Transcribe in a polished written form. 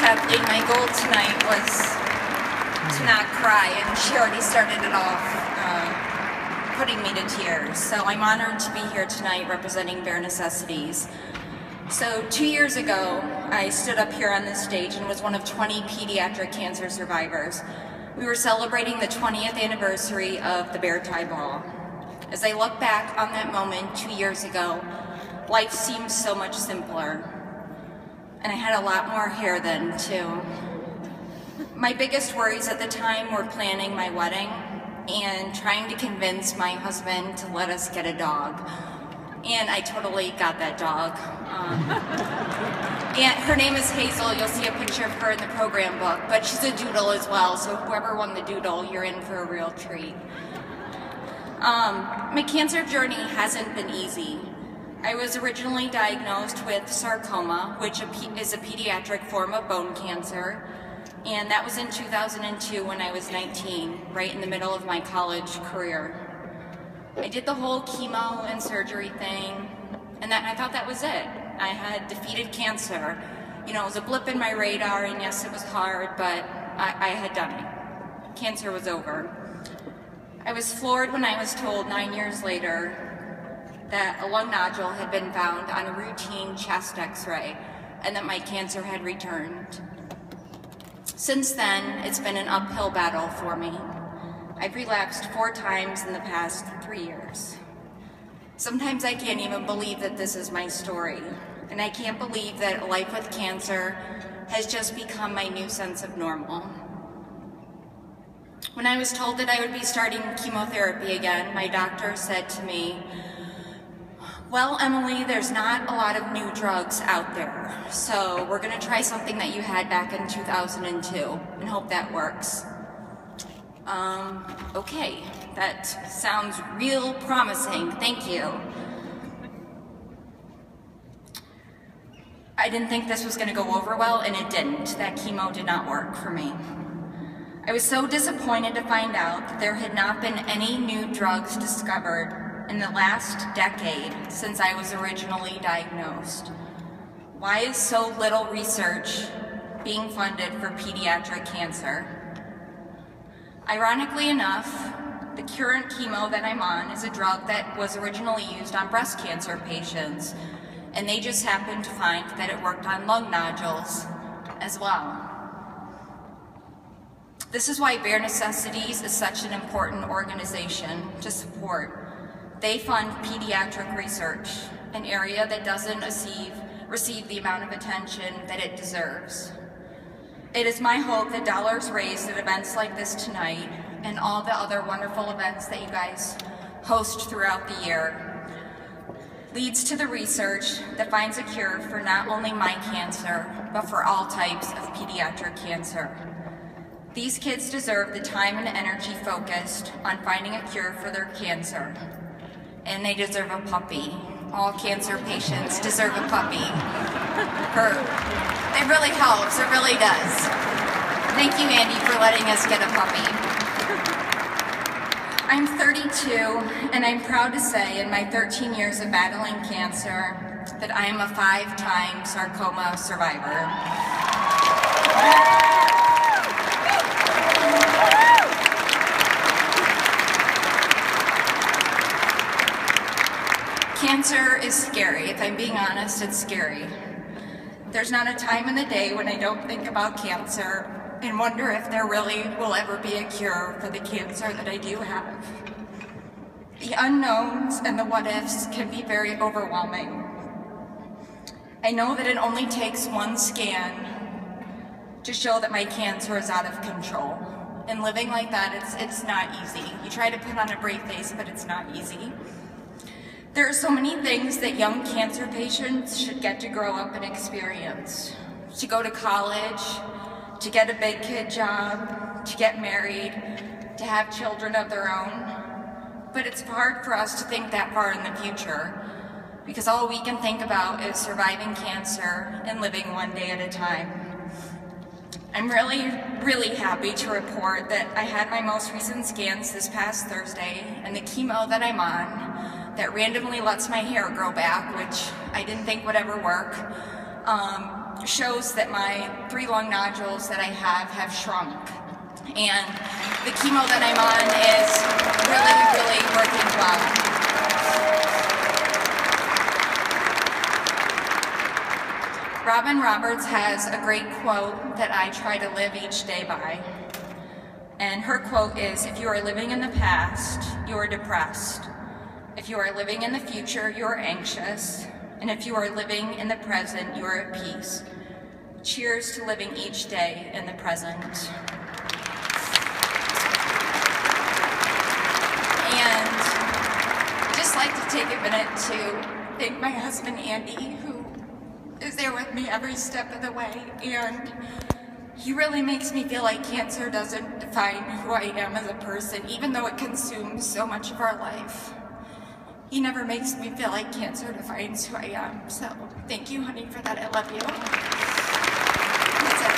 Kathleen. My goal tonight was to not cry, and she already started it off, putting me to tears. So I'm honored to be here tonight representing Bare Necessities. So 2 years ago, I stood up here on this stage and was one of 20 pediatric cancer survivors. We were celebrating the 20th anniversary of the Bear Tie Ball. As I look back on that moment 2 years ago, life seems so much simpler. And I had a lot more hair then, too. My biggest worries at the time were planning my wedding and trying to convince my husband to let us get a dog. And I totally got that dog. And her name is Hazel. You'll see a picture of her in the program book, but she's a doodle as well, so whoever won the doodle, you're in for a real treat. My cancer journey hasn't been easy. I was originally diagnosed with sarcoma, which is a pediatric form of bone cancer, and that was in 2002 when I was 19, right in the middle of my college career. I did the whole chemo and surgery thing, and I thought that was it. I had defeated cancer. You know, it was a blip in my radar, and yes, it was hard, but I had done it. Cancer was over. I was floored when I was told 9 years later that a lung nodule had been found on a routine chest x-ray and that my cancer had returned. Since then, it's been an uphill battle for me. I've relapsed 4 times in the past 3 years. Sometimes I can't even believe that this is my story, and I can't believe that life with cancer has just become my new sense of normal. When I was told that I would be starting chemotherapy again, my doctor said to me, "Well, Emily, there's not a lot of new drugs out there, so we're going to try something that you had back in 2002 and hope that works." Okay, that sounds real promising, thank you. I didn't think this was going to go over well, and it didn't. That chemo did not work for me. I was so disappointed to find out that there had not been any new drugs discovered in the last decade since I was originally diagnosed. Why is so little research being funded for pediatric cancer? Ironically enough, the current chemo that I'm on is a drug that was originally used on breast cancer patients, and they just happened to find that it worked on lung nodules as well. This is why Bare Necessities is such an important organization to support. They fund pediatric research, an area that doesn't receive the amount of attention that it deserves. It is my hope that dollars raised at events like this tonight and all the other wonderful events that you guys host throughout the year leads to the research that finds a cure for not only my cancer, but for all types of pediatric cancer. These kids deserve the time and energy focused on finding a cure for their cancer. And they deserve a puppy. All cancer patients deserve a puppy. It really helps, it really does. Thank you, Andy, for letting us get a puppy. I'm 32, and I'm proud to say in my 13 years of battling cancer that I am a 5-time sarcoma survivor. Cancer is scary. If I'm being honest, it's scary. There's not a time in the day when I don't think about cancer and wonder if there really will ever be a cure for the cancer that I do have. The unknowns and the what-ifs can be very overwhelming. I know that it only takes one scan to show that my cancer is out of control. And living like that, it's not easy. You try to put on a brave face, but it's not easy. There are so many things that young cancer patients should get to grow up and experience. To go to college, to get a big kid job, to get married, to have children of their own. But it's hard for us to think that far in the future because all we can think about is surviving cancer and living one day at a time. I'm really happy to report that I had my most recent scans this past Thursday, and the chemo that I'm on that randomly lets my hair grow back, which I didn't think would ever work, shows that my 3 lung nodules that I have shrunk. And the chemo that I'm on is really, really working well. Robin Roberts has a great quote that I try to live each day by. And her quote is, "If you are living in the past, you are depressed. If you are living in the future, you are anxious. And if you are living in the present, you are at peace. Cheers to living each day in the present." And I'd just like to take a minute to thank my husband, Andy, who is there with me every step of the way. And he really makes me feel like cancer doesn't define who I am as a person, even though it consumes so much of our life. He never makes me feel like cancer defines who I am. So thank you, honey, for that. I love you. That's it.